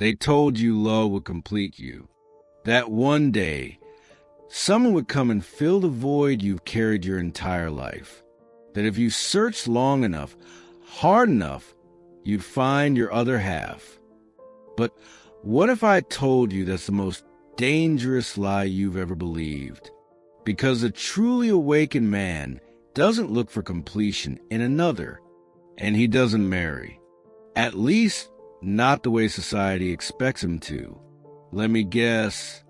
They told you love would complete you. That one day, someone would come and fill the void you've carried your entire life. That if you searched long enough, hard enough, you'd find your other half. But what if I told you that's the most dangerous lie you've ever believed? Because a truly awakened man doesn't look for completion in another, and he doesn't marry. At least, not the way society expects him to. Let me guess,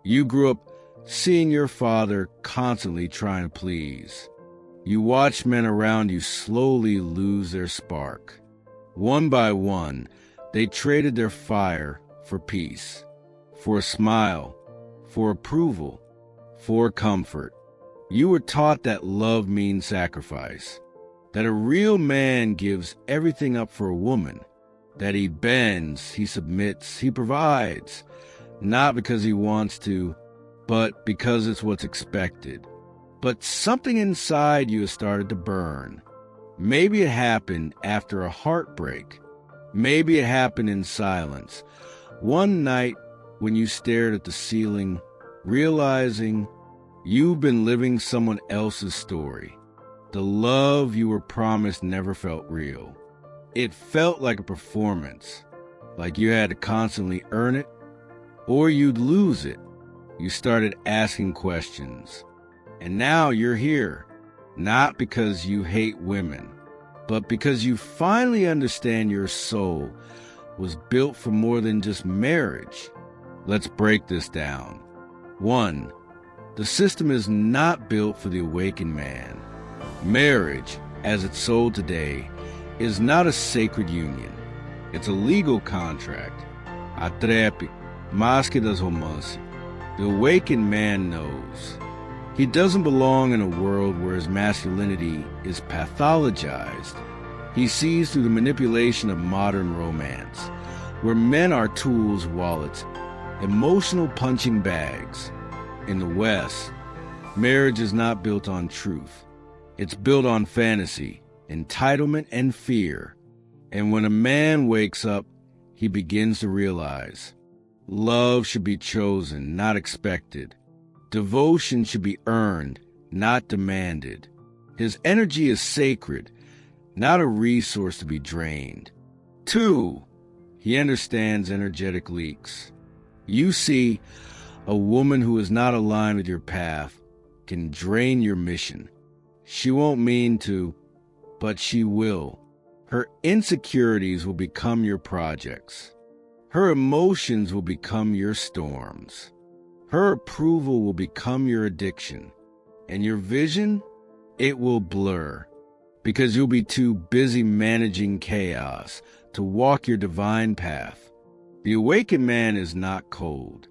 you grew up seeing your father constantly trying to please. You watched men around you slowly lose their spark. One by one, they traded their fire for peace, for a smile, for approval, for comfort. You were taught that love means sacrifice, that a real man gives everything up for a woman, that he bends, he submits, he provides, not because he wants to, but because it's what's expected. But something inside you has started to burn. Maybe it happened after a heartbreak. Maybe it happened in silence. One night when you stared at the ceiling, realizing you've been living someone else's story. The love you were promised never felt real. It felt like a performance, like you had to constantly earn it, or you'd lose it. You started asking questions. And now you're here, not because you hate women, but because you finally understand your soul was built for more than just marriage. Let's break this down. 1. The system is not built for the awakened man. Marriage, as it's sold today, is not a sacred union. It's a legal contract. Atrepe, mas que das romance. The awakened man knows. He doesn't belong in a world where his masculinity is pathologized. He sees through the manipulation of modern romance, where men are tools, wallets, emotional punching bags. In the West, marriage is not built on truth. It's built on fantasy, entitlement, and fear. And when a man wakes up, he begins to realize love should be chosen, not expected. Devotion should be earned, not demanded. His energy is sacred, not a resource to be drained. 2, he understands energetic leaks. You see, a woman who is not aligned with your path can drain your mission. She won't mean to, but she will. Her insecurities will become your projects. Her emotions will become your storms. Her approval will become your addiction. And your vision, it will blur. Because you'll be too busy managing chaos to walk your divine path. The awakened man is not cold.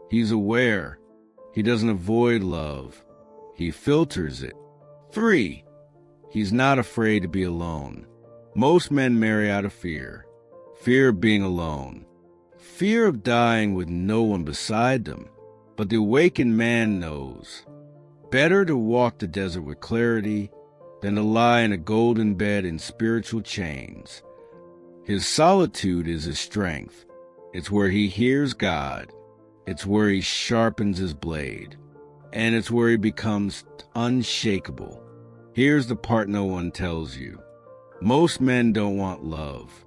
He's aware. He doesn't avoid love. He filters it. 3, he's not afraid to be alone. Most men marry out of fear. Fear of being alone. Fear of dying with no one beside them. But the awakened man knows. Better to walk the desert with clarity than to lie in a golden bed in spiritual chains. His solitude is his strength. It's where he hears God. It's where he sharpens his blade. And it's where he becomes unshakable. Here's the part no one tells you. Most men don't want love.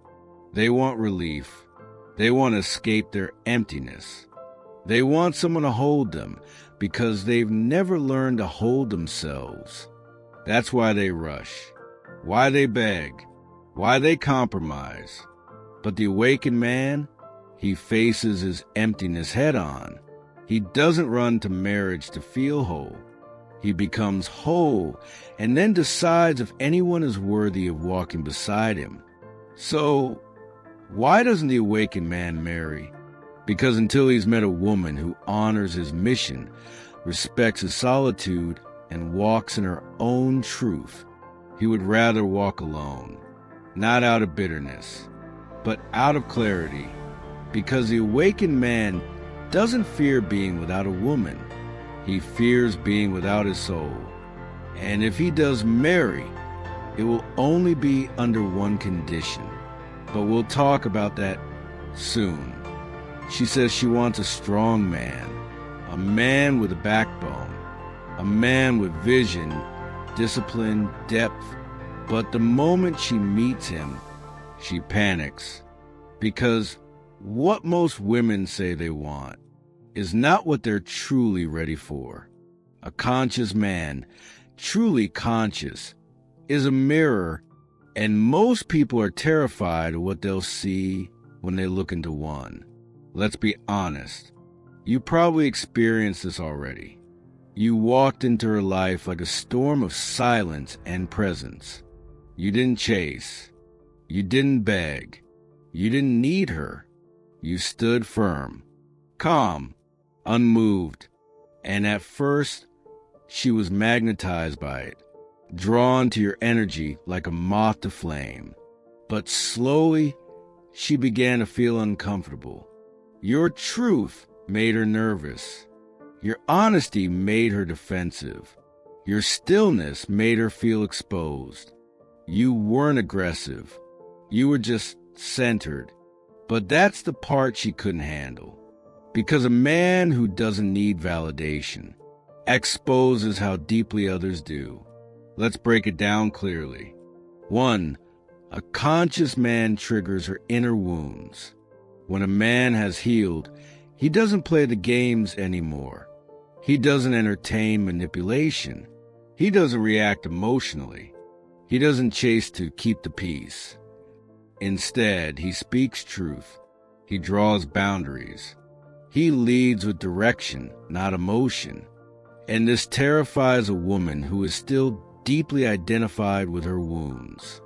They want relief. They want to escape their emptiness. They want someone to hold them because they've never learned to hold themselves. That's why they rush, why they beg, why they compromise. But the awakened man, he faces his emptiness head on. He doesn't run to marriage to feel whole. He becomes whole and then decides if anyone is worthy of walking beside him. So, why doesn't the awakened man marry? Because until he's met a woman who honors his mission, respects his solitude, and walks in her own truth, he would rather walk alone, not out of bitterness, but out of clarity. Because the awakened man doesn't fear being without a woman. He fears being without his soul. And if he does marry, it will only be under one condition. But we'll talk about that soon. She says she wants a strong man, a man with a backbone, a man with vision, discipline, depth. But the moment she meets him, she panics. Because what most women say they want is not what they're truly ready for. A conscious man, truly conscious, is a mirror, and most people are terrified of what they'll see when they look into one. Let's be honest. You probably experienced this already. You walked into her life like a storm of silence and presence. You didn't chase. You didn't beg. You didn't need her. You stood firm, calm, unmoved, and at first, she was magnetized by it, drawn to your energy like a moth to flame. But slowly, she began to feel uncomfortable. Your truth made her nervous. Your honesty made her defensive. Your stillness made her feel exposed. You weren't aggressive. You were just centered. But that's the part she couldn't handle. Because a man who doesn't need validation exposes how deeply others do. Let's break it down clearly. 1. A conscious man triggers her inner wounds. When a man has healed, he doesn't play the games anymore. He doesn't entertain manipulation. He doesn't react emotionally. He doesn't chase to keep the peace. Instead, he speaks truth. He draws boundaries. He leads with direction, not emotion. And this terrifies a woman who is still deeply identified with her wounds.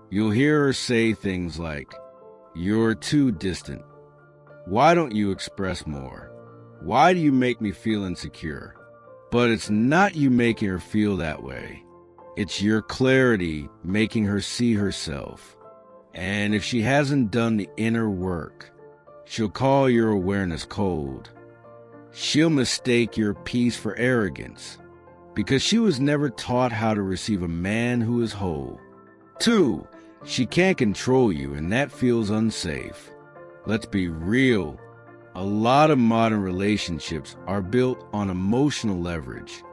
You'll hear her say things like, "You're too distant. Why don't you express more? Why do you make me feel insecure?" But it's not you making her feel that way. It's your clarity making her see herself. And if she hasn't done the inner work, she'll call your awareness cold. She'll mistake your peace for arrogance, because she was never taught how to receive a man who is whole. 2, she can't control you, and that feels unsafe. Let's be real. A lot of modern relationships are built on emotional leverage.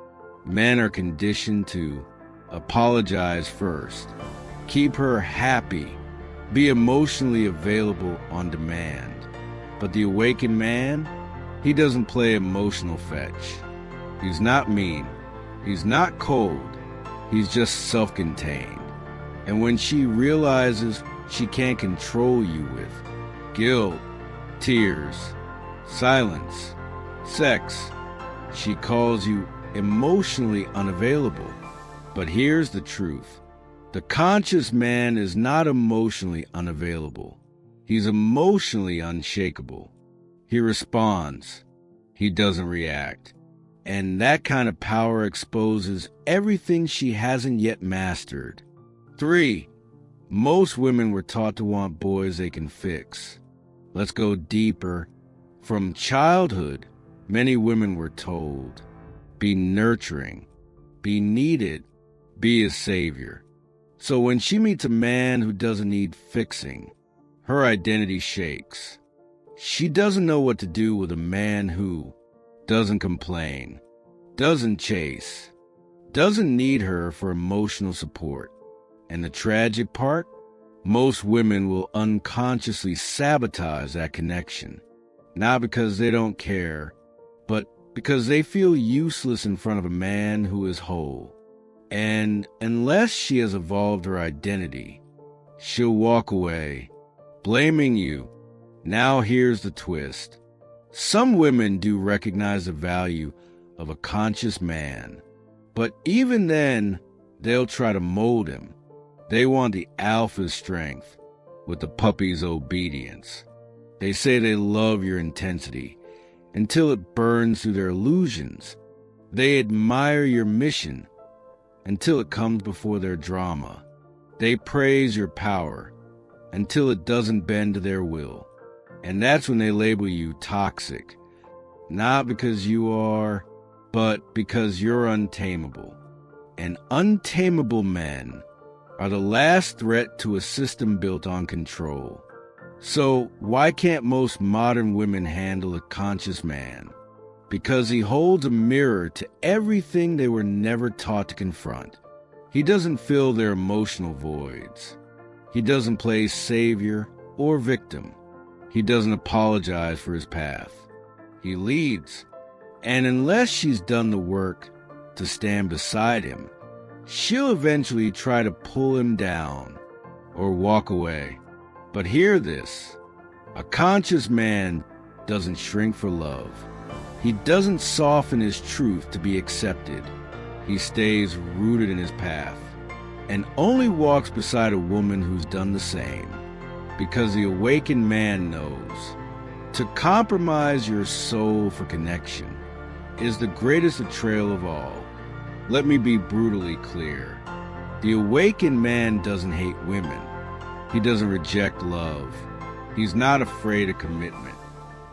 Men are conditioned to apologize first, keep her happy, be emotionally available on demand. But the awakened man, he doesn't play emotional fetch. He's not mean. He's not cold. He's just self-contained. And when she realizes she can't control you with guilt, tears, silence, sex, she calls you emotionally unavailable. But here's the truth. The conscious man is not emotionally unavailable. He's emotionally unshakable. He responds. He doesn't react. And that kind of power exposes everything she hasn't yet mastered. 3, most women were taught to want boys they can fix. Let's go deeper. From childhood, many women were told, be nurturing, be needed, be a savior. So when she meets a man who doesn't need fixing, her identity shakes. She doesn't know what to do with a man who doesn't complain, doesn't chase, doesn't need her for emotional support. And the tragic part? Most women will unconsciously sabotage that connection. Not because they don't care, but because they feel useless in front of a man who is whole. And unless she has evolved her identity, she'll walk away, blaming you. Now here's the twist. Some women do recognize the value of a conscious man, but even then, they'll try to mold him. They want the alpha's strength with the puppy's obedience. They say they love your intensity until it burns through their illusions. They admire your mission until it comes before their drama. They praise your power until it doesn't bend to their will. And that's when they label you toxic. Not because you are, but because you're untamable. And untamable men are the last threat to a system built on control. So why can't most modern women handle a conscious man? Because he holds a mirror to everything they were never taught to confront. He doesn't fill their emotional voids. He doesn't play savior or victim. He doesn't apologize for his path. He leads. And unless she's done the work to stand beside him, she'll eventually try to pull him down or walk away. But hear this, a conscious man doesn't shrink for love. He doesn't soften his truth to be accepted. He stays rooted in his path and only walks beside a woman who's done the same, because the awakened man knows to compromise your soul for connection is the greatest betrayal of all. Let me be brutally clear. The awakened man doesn't hate women. He doesn't reject love. He's not afraid of commitment.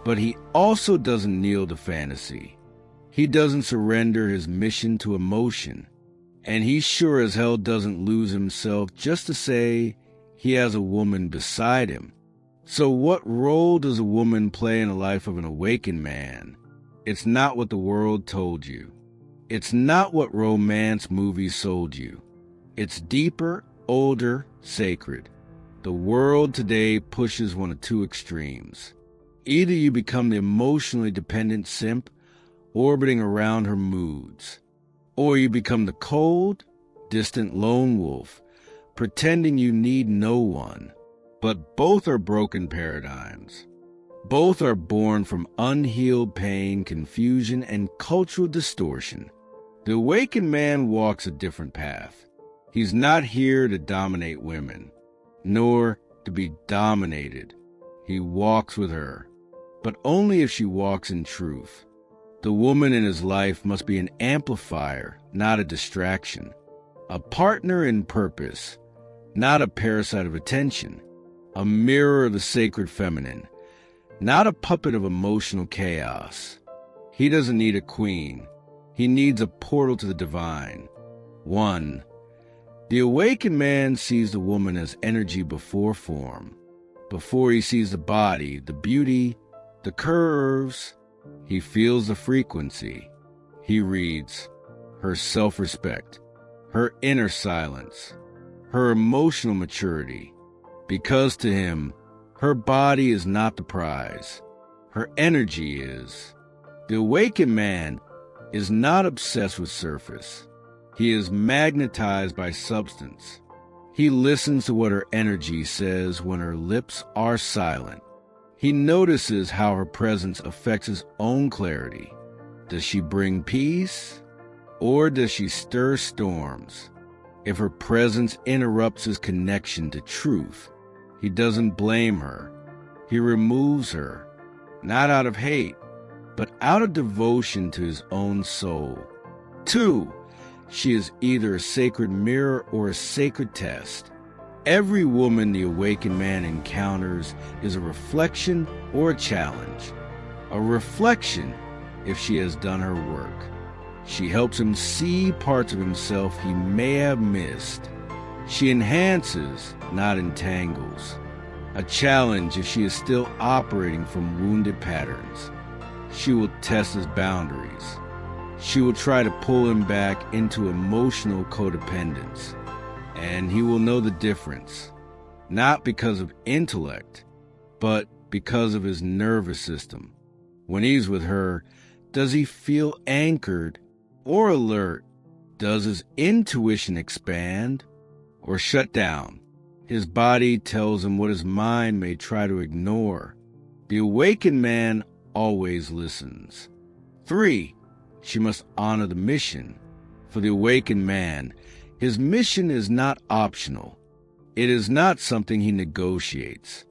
But he also doesn't kneel to fantasy. He doesn't surrender his mission to emotion. And he sure as hell doesn't lose himself just to say he has a woman beside him. So what role does a woman play in the life of an awakened man? It's not what the world told you. It's not what romance movies sold you. It's deeper, older, sacred. The world today pushes one of two extremes. Either you become the emotionally dependent simp orbiting around her moods, or you become the cold, distant lone wolf pretending you need no one. But both are broken paradigms. Both are born from unhealed pain, confusion, and cultural distortion. The awakened man walks a different path. He's not here to dominate women, nor to be dominated. He walks with her, but only if she walks in truth. The woman in his life must be an amplifier, not a distraction. A partner in purpose, not a parasite of attention. A mirror of the sacred feminine, not a puppet of emotional chaos. He doesn't need a queen. He needs a portal to the divine. 1. The awakened man sees the woman as energy before form. Before he sees the body, the beauty, the curves, he feels the frequency. He reads her self-respect, her inner silence, her emotional maturity. Because to him, her body is not the prize. Her energy is. The awakened man is not obsessed with surface. He is magnetized by substance. He listens to what her energy says when her lips are silent. He notices how her presence affects his own clarity. Does she bring peace, or does she stir storms? If her presence interrupts his connection to truth, he doesn't blame her. He removes her, not out of hate, but out of devotion to his own soul. 2, she is either a sacred mirror or a sacred test. Every woman the awakened man encounters is a reflection or a challenge. A reflection if she has done her work. She helps him see parts of himself he may have missed. She enhances, not entangles. A challenge if she is still operating from wounded patterns. She will test his boundaries. She will try to pull him back into emotional codependence. And he will know the difference, not because of intellect, but because of his nervous system. When he's with her, does he feel anchored or alert? Does his intuition expand or shut down? His body tells him what his mind may try to ignore. The awakened man always listens. 3, she must honor the mission. For the awakened man, his mission is not optional. It is not something he negotiates.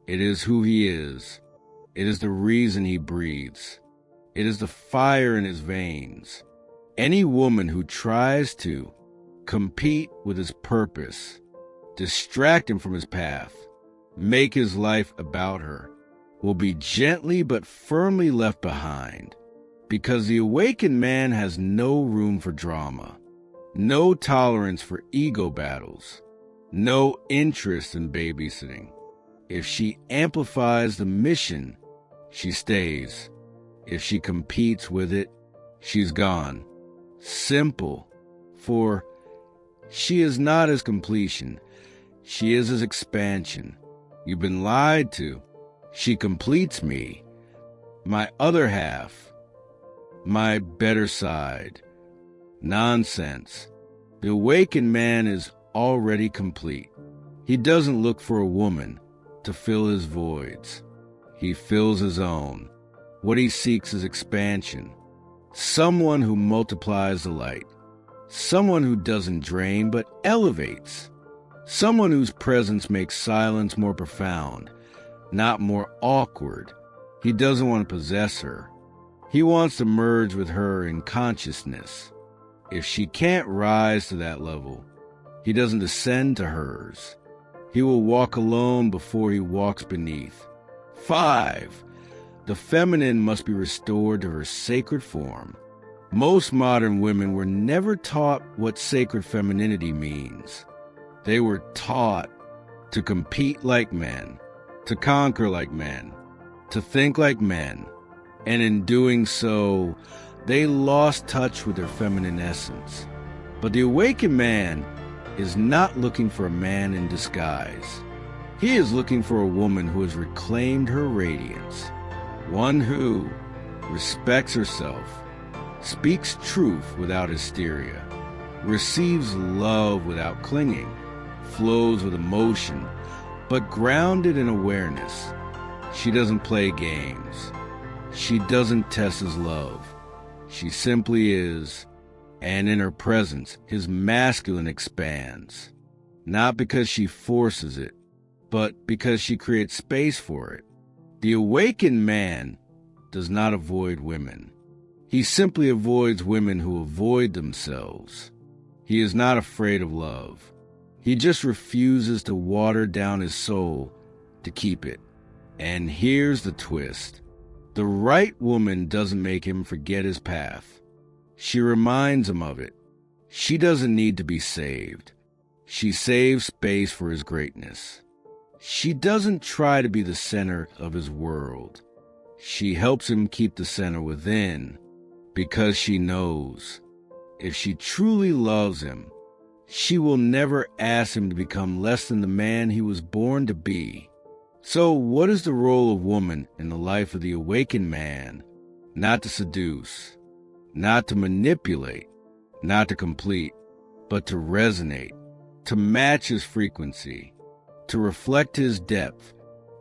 It is who he is. It is the reason he breathes. It is the fire in his veins. Any woman who tries to compete with his purpose, distract him from his path, make his life about her, will be gently but firmly left behind, because the awakened man has no room for drama, no tolerance for ego battles, no interest in babysitting. If she amplifies the mission, she stays. If she competes with it, she's gone. Simple. For she is not as completion. She is as expansion. You've been lied to. She completes me. My other half. My better side. Nonsense. The awakened man is already complete. He doesn't look for a woman to fill his voids. He fills his own. What he seeks is expansion. Someone who multiplies the light. Someone who doesn't drain but elevates. Someone whose presence makes silence more profound, not more awkward. He doesn't want to possess her. He wants to merge with her in consciousness. If she can't rise to that level, he doesn't descend to hers. He will walk alone before he walks beneath. 5. The feminine must be restored to her sacred form. Most modern women were never taught what sacred femininity means. They were taught to compete like men, to conquer like men, to think like men, and in doing so, they lost touch with their feminine essence. But the awakened man is not looking for a man in disguise. He is looking for a woman who has reclaimed her radiance, one who respects herself, speaks truth without hysteria, receives love without clinging, flows with emotion, but grounded in awareness. She doesn't play games. She doesn't test his love. She simply is, and in her presence, his masculine expands. Not because she forces it, but because she creates space for it. The awakened man does not avoid women. He simply avoids women who avoid themselves. He is not afraid of love. He just refuses to water down his soul to keep it. And here's the twist. The right woman doesn't make him forget his path. She reminds him of it. She doesn't need to be saved. She saves space for his greatness. She doesn't try to be the center of his world. She helps him keep the center within, because she knows if she truly loves him, she will never ask him to become less than the man he was born to be. So what is the role of woman in the life of the awakened man? Not to seduce, not to manipulate, not to complete, but to resonate, to match his frequency, to reflect his depth,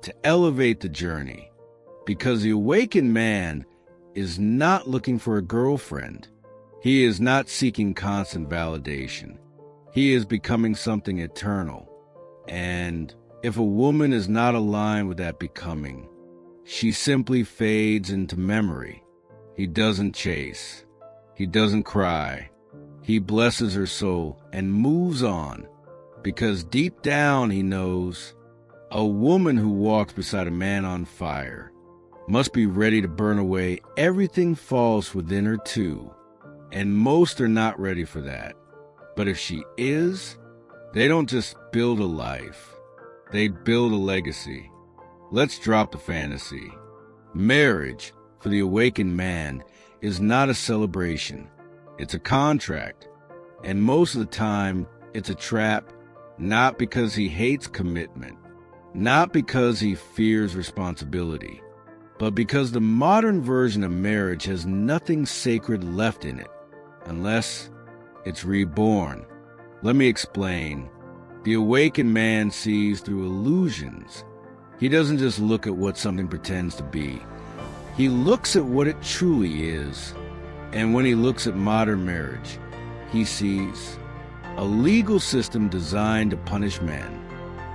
to elevate the journey. Because the awakened man is not looking for a girlfriend. He is not seeking constant validation. He is becoming something eternal. And if a woman is not aligned with that becoming, she simply fades into memory. He doesn't chase. He doesn't cry. He blesses her soul and moves on, because deep down he knows a woman who walks beside a man on fire must be ready to burn away everything false within her too. And most are not ready for that. But if she is, they don't just build a life. They build a legacy. Let's drop the fantasy. Marriage, for the awakened man, is not a celebration. It's a contract. And most of the time, it's a trap, not because he hates commitment, not because he fears responsibility, but because the modern version of marriage has nothing sacred left in it, unless it's reborn. Let me explain. The awakened man sees through illusions. He doesn't just look at what something pretends to be. He looks at what it truly is. And when he looks at modern marriage, he sees a legal system designed to punish men,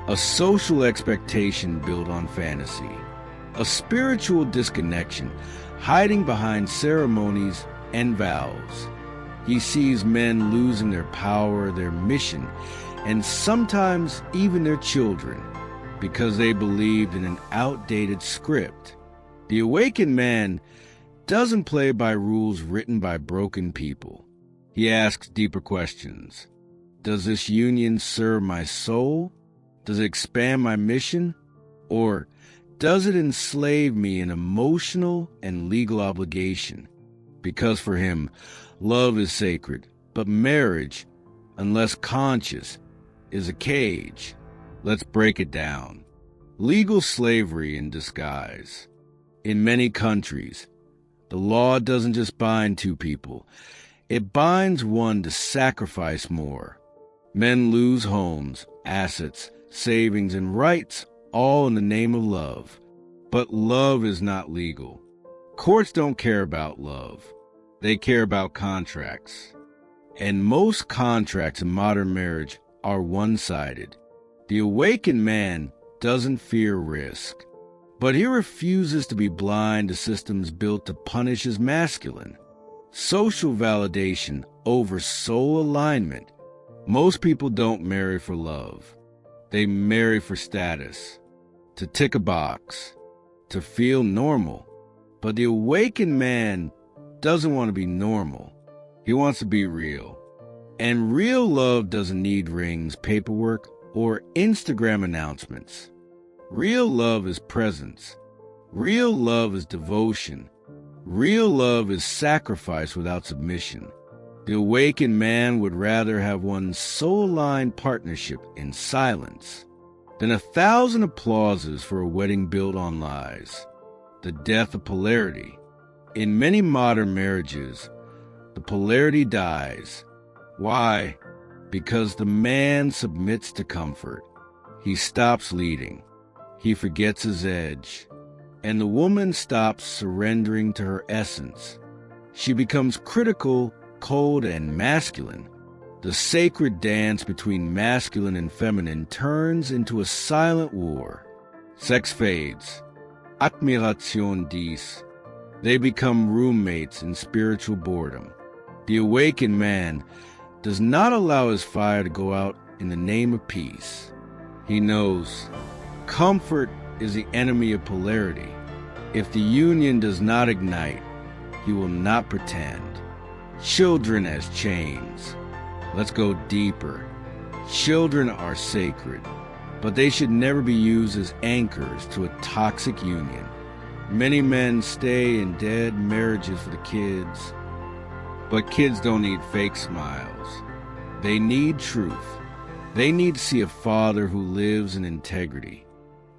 a social expectation built on fantasy, a spiritual disconnection hiding behind ceremonies and vows. He sees men losing their power, their mission, and sometimes even their children, because they believed in an outdated script. The awakened man doesn't play by rules written by broken people. He asks deeper questions. Does this union serve my soul? Does it expand my mission? Or does it enslave me in emotional and legal obligation? Because for him, love is sacred, but marriage, unless conscious, is a cage. Let's break it down. Legal slavery in disguise. In many countries, the law doesn't just bind two people. It binds one to sacrifice more. Men lose homes, assets, savings, and rights, all in the name of love. But love is not legal. Courts don't care about love. They care about contracts. And most contracts in modern marriage are one-sided. The awakened man doesn't fear risk, but he refuses to be blind to systems built to punish his masculine. Social validation over soul alignment. Most people don't marry for love. They marry for status, to tick a box, to feel normal. But the awakened man doesn't want to be normal. He wants to be real. And real love doesn't need rings, paperwork, or Instagram announcements. Real love is presence. Real love is devotion. Real love is sacrifice without submission. The awakened man would rather have one soul-aligned partnership in silence than 1,000 applauses for a wedding built on lies. The death of polarity. In many modern marriages, the polarity dies. Why? Because the man submits to comfort. He stops leading. He forgets his edge. And the woman stops surrendering to her essence. She becomes critical, cold, and masculine. The sacred dance between masculine and feminine turns into a silent war. Sex fades. Admiration dies. They become roommates in spiritual boredom. The awakened man does not allow his fire to go out in the name of peace. He knows comfort is the enemy of polarity. If the union does not ignite, he will not pretend. Children as chains. Let's go deeper. Children are sacred, but they should never be used as anchors to a toxic union. Many men stay in dead marriages for the kids, but kids don't need fake smiles. They need truth. They need to see a father who lives in integrity,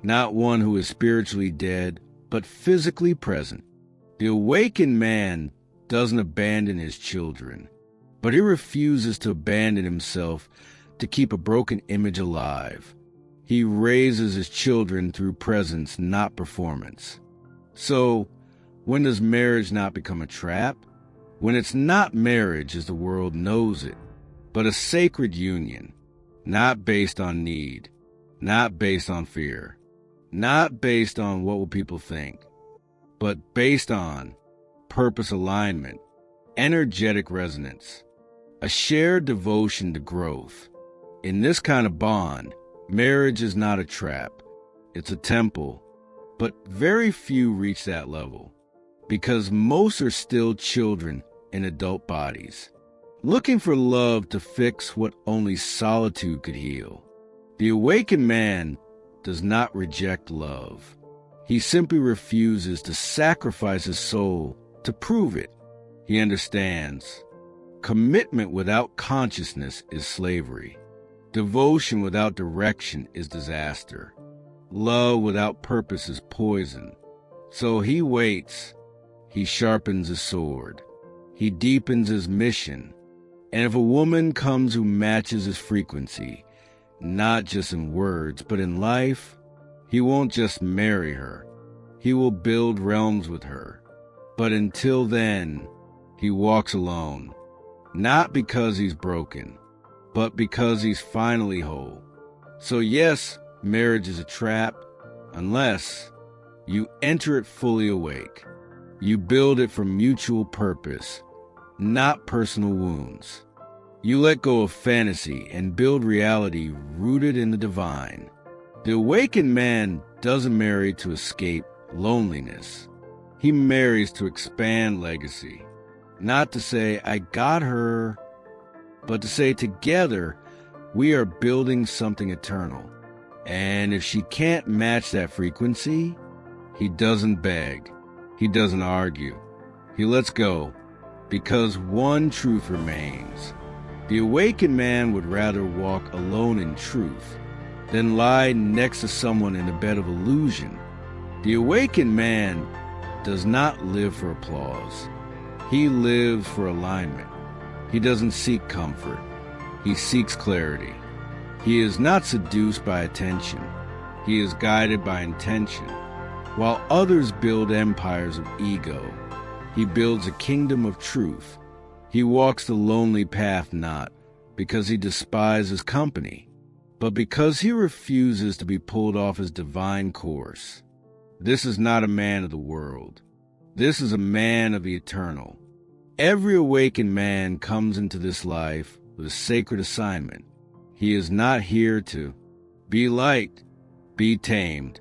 not one who is spiritually dead, but physically present. The awakened man doesn't abandon his children, but he refuses to abandon himself to keep a broken image alive. He raises his children through presence, not performance. So, when does marriage not become a trap? When it's not marriage as the world knows it, but a sacred union, not based on need, not based on fear, not based on what will people think, but based on purpose alignment, energetic resonance, a shared devotion to growth. In this kind of bond, marriage is not a trap, it's a temple, but very few reach that level because most are still children in adult bodies, looking for love to fix what only solitude could heal. The awakened man does not reject love. He simply refuses to sacrifice his soul to prove it. He understands. Commitment without consciousness is slavery. Devotion without direction is disaster. Love without purpose is poison. So he waits. He sharpens his sword. He deepens his mission. And if a woman comes who matches his frequency, not just in words, but in life, he won't just marry her. He will build realms with her. But until then, he walks alone. Not because he's broken, but because he's finally whole. So yes, marriage is a trap, unless you enter it fully awake. You build it for mutual purpose, not personal wounds. You let go of fantasy and build reality rooted in the divine. The awakened man doesn't marry to escape loneliness. He marries to expand legacy. Not to say, I got her, but to say together, we are building something eternal. And if she can't match that frequency, he doesn't beg. He doesn't argue. He lets go, because one truth remains. The awakened man would rather walk alone in truth than lie next to someone in a bed of illusion. The awakened man does not live for applause. He lives for alignment. He doesn't seek comfort. He seeks clarity. He is not seduced by attention. He is guided by intention. While others build empires of ego, he builds a kingdom of truth. He walks the lonely path not because he despises company, but because he refuses to be pulled off his divine course. This is not a man of the world. This is a man of the eternal. Every awakened man comes into this life with a sacred assignment. He is not here to be liked, be tamed,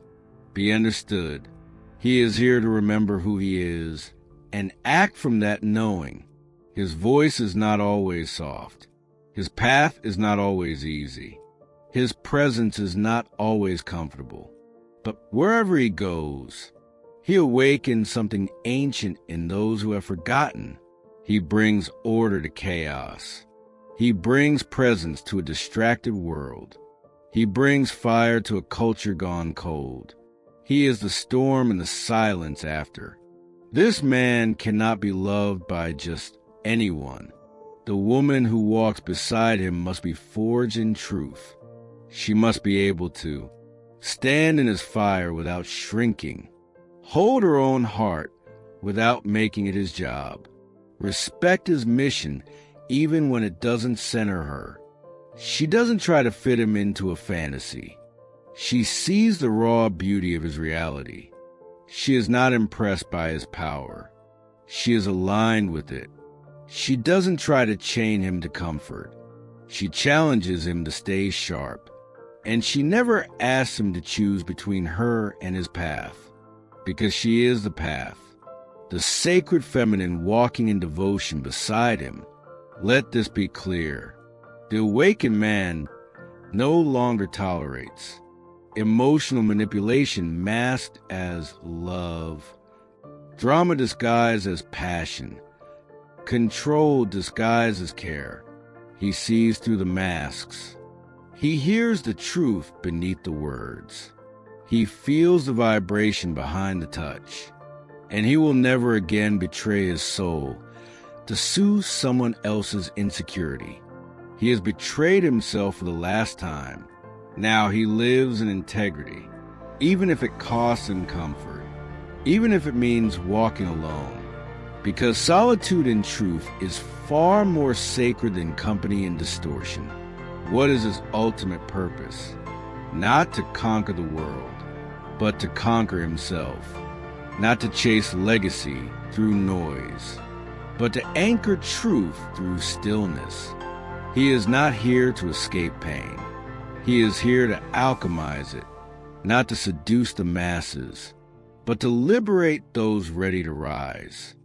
be understood. He is here to remember who he is and act from that knowing. His voice is not always soft. His path is not always easy. His presence is not always comfortable. But wherever he goes, he awakens something ancient in those who have forgotten. He brings order to chaos. He brings presence to a distracted world. He brings fire to a culture gone cold. He is the storm and the silence after. This man cannot be loved by just anyone. The woman who walks beside him must be forged in truth. She must be able to stand in his fire without shrinking, hold her own heart without making it his job, respect his mission even when it doesn't center her. She doesn't try to fit him into a fantasy. She sees the raw beauty of his reality. She is not impressed by his power. She is aligned with it. She doesn't try to chain him to comfort. She challenges him to stay sharp. And she never asks him to choose between her and his path, because she is the path, the sacred feminine walking in devotion beside him. Let this be clear. The awakened man no longer tolerates emotional manipulation masked as love, drama disguised as passion, control disguised as care. He sees through the masks. He hears the truth beneath the words. He feels the vibration behind the touch. And he will never again betray his soul to soothe someone else's insecurity. He has betrayed himself for the last time. Now he lives in integrity, even if it costs him comfort, even if it means walking alone. Because solitude in truth is far more sacred than company and distortion. What is his ultimate purpose? Not to conquer the world, but to conquer himself. Not to chase legacy through noise, but to anchor truth through stillness. He is not here to escape pain. He is here to alchemize it, not to seduce the masses, but to liberate those ready to rise.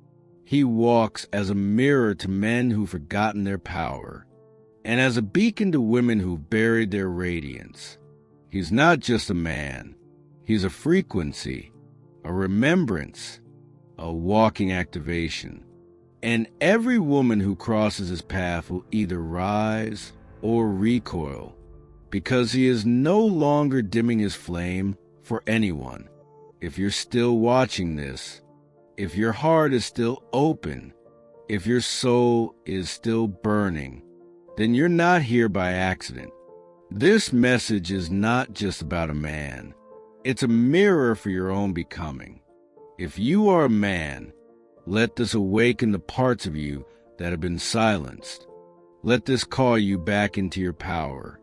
He walks as a mirror to men who've forgotten their power, and as a beacon to women who've buried their radiance. He's not just a man. He's a frequency, a remembrance, a walking activation. And every woman who crosses his path will either rise or recoil, because he is no longer dimming his flame for anyone. If you're still watching this, if your heart is still open, if your soul is still burning, then you're not here by accident. This message is not just about a man. It's a mirror for your own becoming. If you are a man, let this awaken the parts of you that have been silenced. Let this call you back into your power.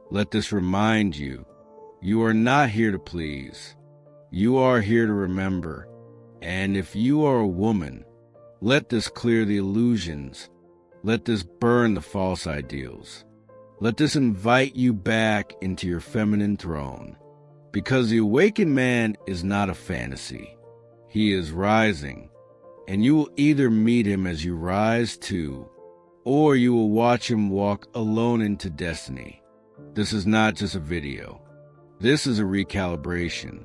Let this remind you, you are not here to please. You are here to remember. And if you are a woman, let this clear the illusions. Let this burn the false ideals. Let this invite you back into your feminine throne. Because the awakened man is not a fantasy. He is rising. And you will either meet him as you rise too, or you will watch him walk alone into destiny. This is not just a video. This is a recalibration.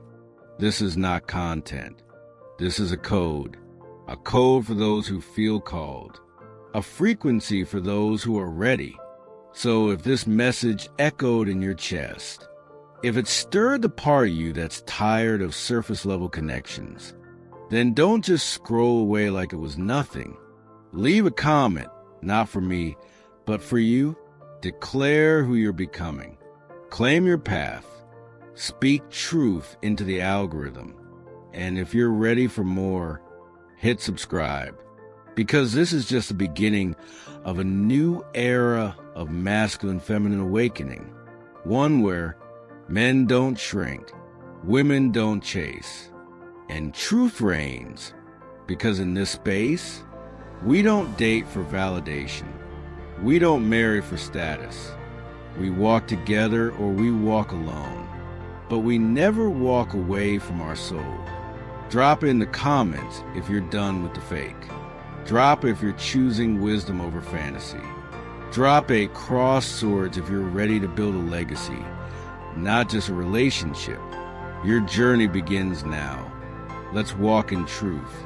This is not content. This is a code for those who feel called, a frequency for those who are ready. So if this message echoed in your chest, if it stirred the part of you that's tired of surface-level connections, then don't just scroll away like it was nothing. Leave a comment, not for me, but for you. Declare who you're becoming. Claim your path. Speak truth into the algorithm. And if you're ready for more, hit subscribe. Because this is just the beginning of a new era of masculine-feminine awakening. One where men don't shrink, women don't chase, and truth reigns. Because in this space, we don't date for validation. We don't marry for status. We walk together or we walk alone. But we never walk away from our soul. Drop in the comments if you're done with the fake. Drop if you're choosing wisdom over fantasy. Drop a cross swords if you're ready to build a legacy, not just a relationship. Your journey begins now. Let's walk in truth.